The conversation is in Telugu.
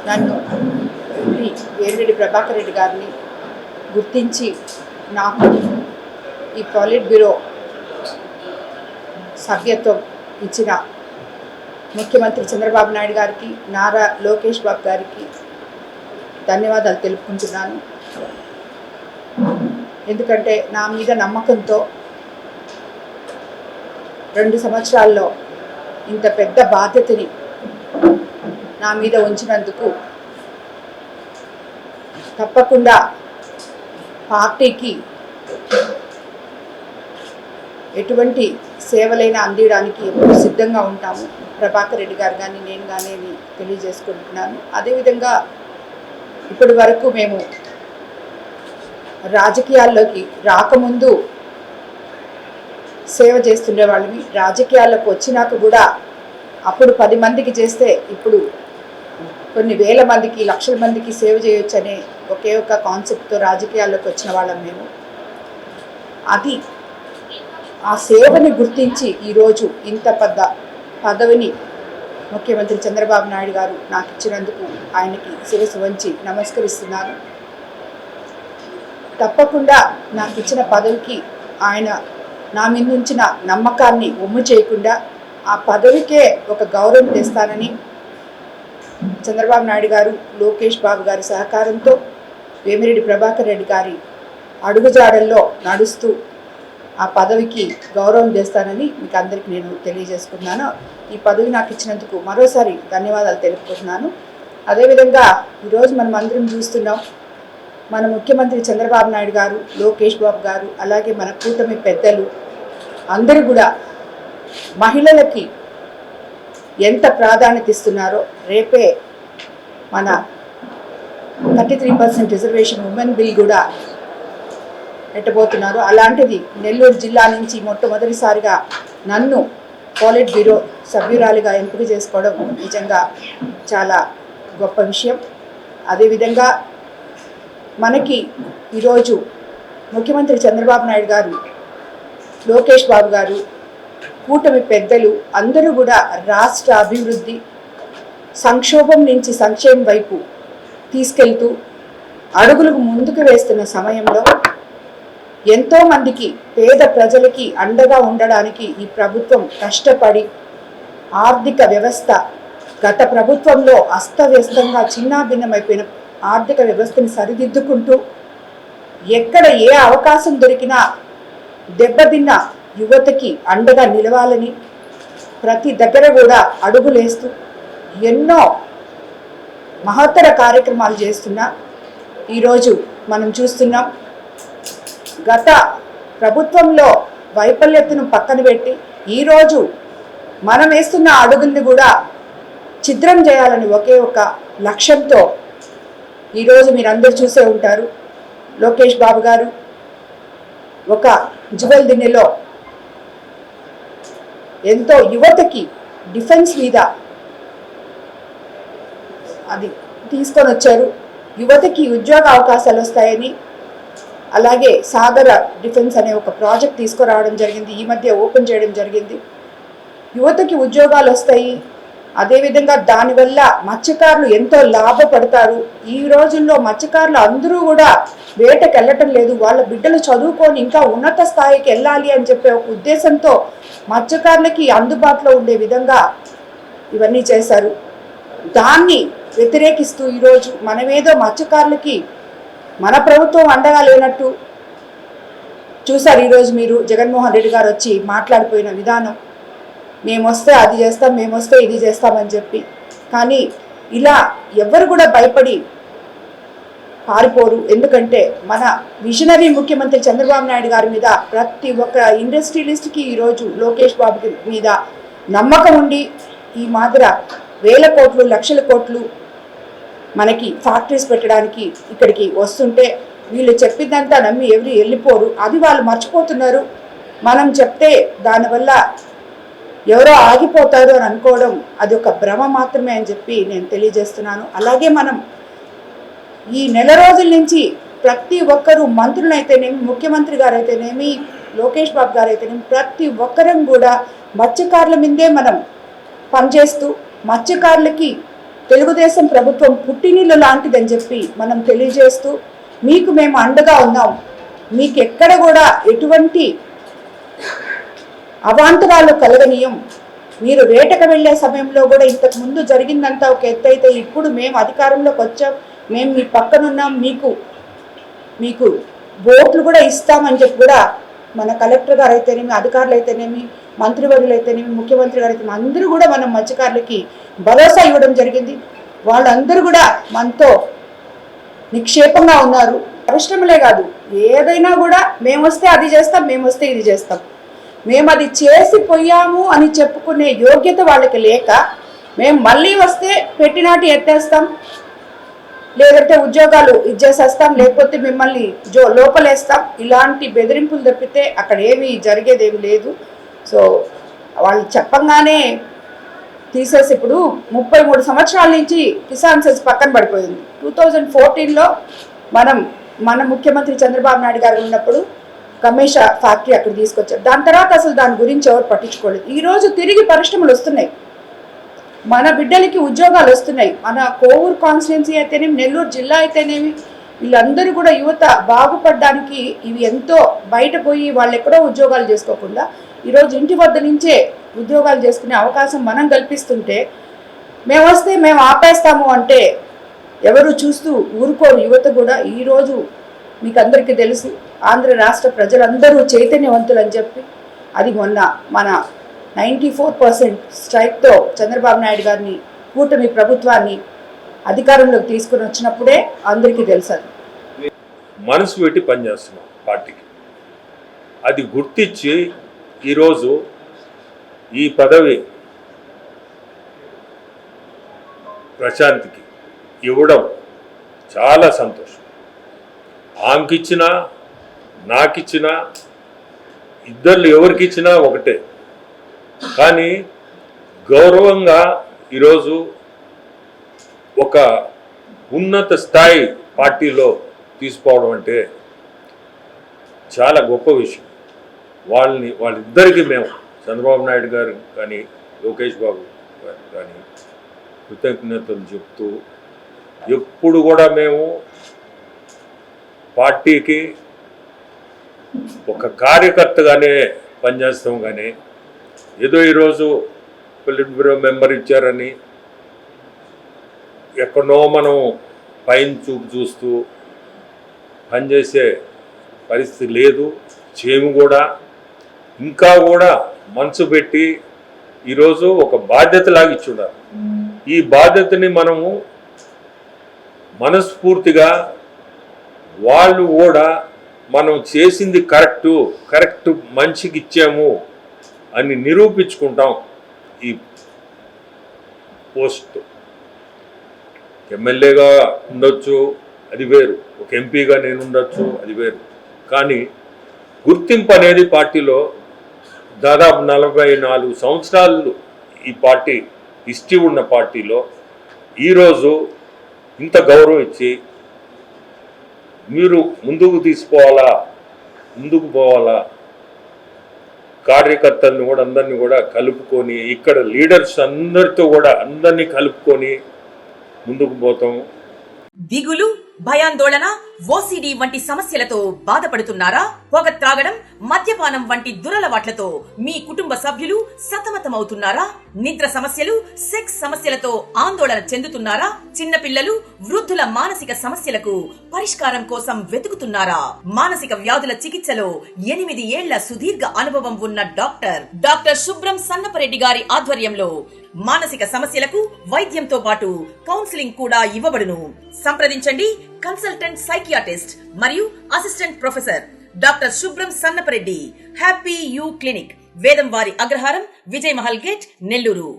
నన్ను వేమిరెడ్డి ప్రభాకర్ రెడ్డి గారిని గుర్తించి నాకు ఈ పాలిట్ బ్యూరో సభ్యత్వం ఇచ్చిన ముఖ్యమంత్రి చంద్రబాబు నాయుడు గారికి, నారా లోకేష్ బాబు గారికి ధన్యవాదాలు తెలుపుకుంటున్నాను. ఎందుకంటే నా మీద నమ్మకంతో 2 సంవత్సరాల్లో ఇంత పెద్ద బాధ్యతని నా మీద ఉంచినందుకు తప్పకుండా పార్టీకి ఎటువంటి సేవలైనా అందించడానికి ఎప్పుడు సిద్ధంగా ఉంటాము. ప్రభాకర్ రెడ్డి గారు కానీ నేను కానీ తెలియజేసుకుంటున్నాను. అదేవిధంగా ఇప్పటి వరకు మేము రాజకీయాల్లోకి రాకముందు సేవ చేస్తుండే వాళ్ళని, రాజకీయాల్లోకి వచ్చినాక కూడా అప్పుడు 10 మందికి చేస్తే ఇప్పుడు కొన్ని వేల మందికి, లక్షల మందికి సేవ చేయొచ్చు అనే ఒకే ఒక కాన్సెప్ట్తో రాజకీయాల్లోకి వచ్చిన వాళ్ళం మేము. అది ఆ సేవని గుర్తించి ఈరోజు ఇంత పెద్ద పదవిని ముఖ్యమంత్రి చంద్రబాబు నాయుడు గారు నాకు ఇచ్చినందుకు ఆయనకి శిరస్సు వంచి నమస్కరిస్తున్నాను. తప్పకుండా నాకు ఇచ్చిన పదవికి ఆయన నా మీద ఉంచిన నమ్మకాన్ని ఒమ్ము చేయకుండా ఆ పదవికే ఒక గౌరవం తెస్తానని చంద్రబాబు నాయుడు గారు, లోకేష్ బాబు గారి సహకారంతో వేమిరెడ్డి ప్రభాకర్ రెడ్డి గారి అడుగుజాడల్లో నడుస్తూ ఆ పదవికి గౌరవం చేస్తానని మీకు అందరికీ నేను తెలియజేసుకుంటున్నాను. ఈ పదవి నాకు ఇచ్చినందుకు మరోసారి ధన్యవాదాలు తెలుపుకుంటున్నాను. అదేవిధంగా ఈరోజు మనం అందరం చూస్తున్నాం, మన ముఖ్యమంత్రి చంద్రబాబు నాయుడు గారు, లోకేష్ బాబు గారు, అలాగే మన కూటమి పెద్దలు అందరూ కూడా మహిళలకి ఎంత ప్రాధాన్యత ఇస్తున్నారో, రేపే మన 33% రిజర్వేషన్ ఉమెన్ బిల్ కూడా పెట్టబోతున్నారు. అలాంటిది నెల్లూరు జిల్లా నుంచి మొట్టమొదటిసారిగా నన్ను పాలిట్ బ్యూరో సభ్యురాలిగా ఎంపిక చేసుకోవడం నిజంగా చాలా గొప్ప విషయం. అదేవిధంగా మనకి ఈరోజు ముఖ్యమంత్రి చంద్రబాబు నాయుడు గారు, లోకేష్ బాబు గారు, కూటమి పెద్దలు అందరూ కూడా రాష్ట్ర అభివృద్ధి, సంక్షోభం నుంచి సంక్షేమం వైపు తీసుకెళ్తూ అడుగులకు ముందుకు వేస్తున్న సమయంలో ఎంతోమందికి, పేద ప్రజలకి అండగా ఉండడానికి ఈ ప్రభుత్వం కష్టపడి ఆర్థిక వ్యవస్థ గత ప్రభుత్వంలో అస్తవ్యస్తంగా చిన్నాభిన్నమైపోయిన ఆర్థిక వ్యవస్థని సరిదిద్దుకుంటూ ఎక్కడ ఏ అవకాశం దొరికినా దెబ్బతిన్న యువతకి అండగా నిలవాలని ప్రతి దగ్గర కూడా అడుగులేస్తూ ఎన్నో మహత్తర కార్యక్రమాలు చేస్తున్నా ఈరోజు మనం చూస్తున్నాం. గత ప్రభుత్వంలో వైఫల్యతను పక్కన పెట్టి ఈరోజు మనం వేస్తున్న అడుగుల్ని కూడా ఛిద్రం చేయాలని ఒకే ఒక లక్ష్యంతో ఈరోజు మీరందరూ చూసే ఉంటారు, లోకేష్ బాబు గారు ఒక జువెల్ దిన్నెలో ఎంతో యువతకి డిఫెన్స్ మీద అది తీసుకొని వచ్చారు. యువతకి ఉద్యోగ అవకాశాలు వస్తాయని, అలాగే సాగర డిఫెన్స్ అనే ఒక ప్రాజెక్ట్ తీసుకురావడం జరిగింది. ఈ మధ్య ఓపెన్ చేయడం జరిగింది. యువతకి ఉద్యోగాలు వస్తాయి. అదేవిధంగా దానివల్ల మత్స్యకారులు ఎంతో లాభపడతారు. ఈ రోజుల్లో మత్స్యకారులు అందరూ కూడా వేటకు వెళ్ళటం లేదు, వాళ్ళ బిడ్డలు చదువుకొని ఇంకా ఉన్నత స్థాయికి వెళ్ళాలి అని చెప్పే ఒక ఉద్దేశంతో మత్స్యకారులకి అందుబాటులో ఉండే విధంగా ఇవన్నీ చేశారు. దాన్ని వ్యతిరేకిస్తూ ఈరోజు మనమేదో మత్స్యకారులకి మన ప్రభుత్వం అండగా లేనట్టు చూసారు. ఈరోజు మీరు జగన్మోహన్ రెడ్డి గారు వచ్చి మాట్లాడిపోయిన విధానం, మేము వస్తే అది చేస్తాం, మేము వస్తే ఇది చేస్తామని చెప్పి. కానీ ఇలా ఎవరు కూడా భయపడి పారిపోరు. ఎందుకంటే మన విజనరీ ముఖ్యమంత్రి చంద్రబాబు నాయుడు గారి మీద ప్రతి ఒక్క ఇండస్ట్రియలిస్ట్కి ఈరోజు లోకేష్ బాబు మీద నమ్మకం ఉండి ఈ మాదిర వేల కోట్లు, లక్షల కోట్లు మనకి ఫ్యాక్టరీస్ పెట్టడానికి ఇక్కడికి వస్తుంటే వీళ్ళు చెప్పిందంతా నమ్మి ఎవరు వెళ్ళిపోరు. అది వాళ్ళు మర్చిపోతున్నారు. మనం చెప్తే దానివల్ల ఎవరో ఆగిపోతారు అని అనుకోవడం అది ఒక భ్రమ మాత్రమే అని చెప్పి నేను తెలియజేస్తున్నాను. అలాగే మనం ఈ నెల రోజుల నుంచి ప్రతి ఒక్కరూ, మంత్రులైతేనేమి, ముఖ్యమంత్రి గారు అయితేనేమి, లోకేష్ బాబు గారు అయితేనేమి, ప్రతి ఒక్కరం కూడా మత్స్యకారుల మీదే మనం పనిచేస్తూ మత్స్యకారులకి తెలుగుదేశం ప్రభుత్వం పుట్టినిల్లు లాంటిదని చెప్పి మనం తెలియజేస్తూ మీకు మేము అండగా ఉన్నాం. మీకు ఎక్కడ కూడా ఎటువంటి అవాంతరాలు కలగనీయం. మీరు వేటకు వెళ్లే సమయంలో కూడా ఇంతకు ముందు జరిగిందంతా ఒక ఎత్తు అయితే, ఇప్పుడు మేము అధికారంలోకి వచ్చాం, మేము మీ పక్కనున్నాం, మీకు ఓట్లు కూడా ఇస్తామని చెప్పి కూడా మన కలెక్టర్ గారు అయితేనేమి, అధికారులు అయితేనేమి, మంత్రివర్యులు అయితేనేమి, ముఖ్యమంత్రి గారు అయితేనేమి అందరూ కూడా మనం మత్స్యకారులకి భరోసా ఇవ్వడం జరిగింది. వాళ్ళందరూ కూడా మనతో నిక్షేపంగా ఉన్నారు. పరిశ్రమలే కాదు, ఏదైనా కూడా మేము వస్తే అది చేస్తాం, మేము వస్తే ఇది చేస్తాం, మేము అది చేసిపోయాము అని చెప్పుకునే యోగ్యత వాళ్ళకి లేక, మేము మళ్ళీ వస్తే పెట్టినాటి ఎత్తేస్తాం, లేదంటే ఉద్యోగాలు ఇచ్చేసేస్తాం, లేకపోతే మిమ్మల్ని లోపలేస్తాం, ఇలాంటి బెదిరింపులు తప్పితే అక్కడ ఏమీ జరిగేదేమి లేదు. సో వాళ్ళు చెప్పంగానే తీసేసి ఇప్పుడు 33 సంవత్సరాల నుంచి కిసాన్ సెస్ పక్కన పడిపోయింది. 2014లో మన ముఖ్యమంత్రి చంద్రబాబు నాయుడు గారు ఉన్నప్పుడు కమేషా ఫ్యాక్టరీ అక్కడ తీసుకొచ్చారు. దాని తర్వాత అసలు దాని గురించి ఎవరు పట్టించుకోలేదు. ఈరోజు తిరిగి పరిశ్రమలు వస్తున్నాయి, మన బిడ్డలకి ఉద్యోగాలు వస్తున్నాయి. మన కోవూరు కాన్స్టిట్యున్సీ అయితేనేమి, నెల్లూరు జిల్లా అయితేనేమి, వీళ్ళందరూ కూడా యువత బాగుపడడానికి ఇవి ఎంతో బయట పోయి వాళ్ళు ఎక్కడో ఉద్యోగాలు చేసుకోకుండా ఈరోజు ఇంటి వద్ద నుంచే ఉద్యోగాలు చేసుకునే అవకాశం మనం కల్పిస్తుంటే, మేము వస్తే మేము ఆపేస్తాము అంటే ఎవరు చూస్తూ ఊరుకోరు. యువత కూడా ఈరోజు మీకు అందరికీ తెలుసు, ఆంధ్ర రాష్ట్ర ప్రజలందరూ చైతన్యవంతులు అని చెప్పి, అది మొన్న మన 94% స్ట్రైక్తో చంద్రబాబు నాయుడు గారిని, కూటమి ప్రభుత్వాన్ని అధికారంలోకి తీసుకుని వచ్చినప్పుడే అందరికీ తెలుసు. మనసు పెట్టి పనిచేస్తున్నాం పార్టీకి. అది గుర్తించి ఈరోజు ఈ పదవి ప్రశాంతికి ఇవ్వడం చాలా సంతోషం. ఆమెకిచ్చినా నాకిచ్చినా ఇద్దరు ఎవరికిచ్చినా ఒకటే. కానీ గౌరవంగా ఈరోజు ఒక ఉన్నత స్థాయి పార్టీలో అంటే చాలా గొప్ప విషయం. వాళ్ళిద్దరికీ మేము చంద్రబాబు నాయుడు గారు కానీ లోకేష్ బాబు గారు కానీ కృతజ్ఞతలు చెప్తూ, ఎప్పుడు కూడా మేము పార్టీకి ఒక కార్యకర్తగానే పనిచేస్తాం. కానీ ఏదో ఈరోజు పొలిట్ బ్యూరో మెంబర్ ఇచ్చారని ఎక్కడో మనం పైన చూస్తూ పనిచేసే పరిస్థితి లేదు. చేయము కూడా. ఇంకా కూడా మనసు పెట్టి ఈరోజు ఒక బాధ్యతలాగా ఇచ్చున్నారు. ఈ బాధ్యతని మనము మనస్ఫూర్తిగా వాళ్ళు కూడా మనం చేసింది కరెక్ట్ మనిషికి ఇచ్చాము అని నిరూపించుకుంటాం. ఈ పోస్ట్ ఎమ్మెల్యేగా ఉండొచ్చు, అది వేరు. ఒక ఎంపీగా నేను ఉండొచ్చు, అది వేరు. కానీ గుర్తింపు అనేది పార్టీలో దాదాపు 44 సంవత్సరాలు ఈ పార్టీ హిస్టరీ ఉన్న పార్టీలో ఈరోజు ఇంత గౌరవం ఇచ్చి మీరు ముందుకు పోవాలా, కార్యకర్తలను కూడా అందరినీ కూడా కలుపుకొని, ఇక్కడ లీడర్స్ అందరితో కూడా అందరినీ కలుపుకొని ముందుకు పోతాం. దిగులు, భయాందోళన, ఓసిడి వంటి సమస్యలతో బాధపడుతున్నారా? పొగ త్రాగడం, మద్యపానం వంటి దురలవాట్లతో మీ కుటుంబ సభ్యులు సతమతమవుతున్నారా? నిద్ర సమస్యలు, సెక్స్ సమస్యలతో ఆందోళన చెందుతున్నారా? చిన్నపిల్లలు, వృద్ధుల మానసిక సమస్యలకు పరిష్కారం కోసం వెతుకుతున్నారా? మానసిక వ్యాధుల చికిత్సలో 8 ఏళ్ల సుదీర్ఘ అనుభవం ఉన్న డాక్టర్ శుభ్రం సన్నపరెడ్డి గారి ఆధ్వర్యంలో మానసిక సమస్యలకు వైద్యంతో పాటు కౌన్సిలింగ్ కూడా ఇవ్వబడును. సంప్రదించండి కన్సల్టెంట్ సైకియాట్రిస్ట్ మరియు assistant professor doctor Subhram Sannapareddy. Happy you clinic, Vedamvari Agraharam, Vijay Mahal gate, Nellore.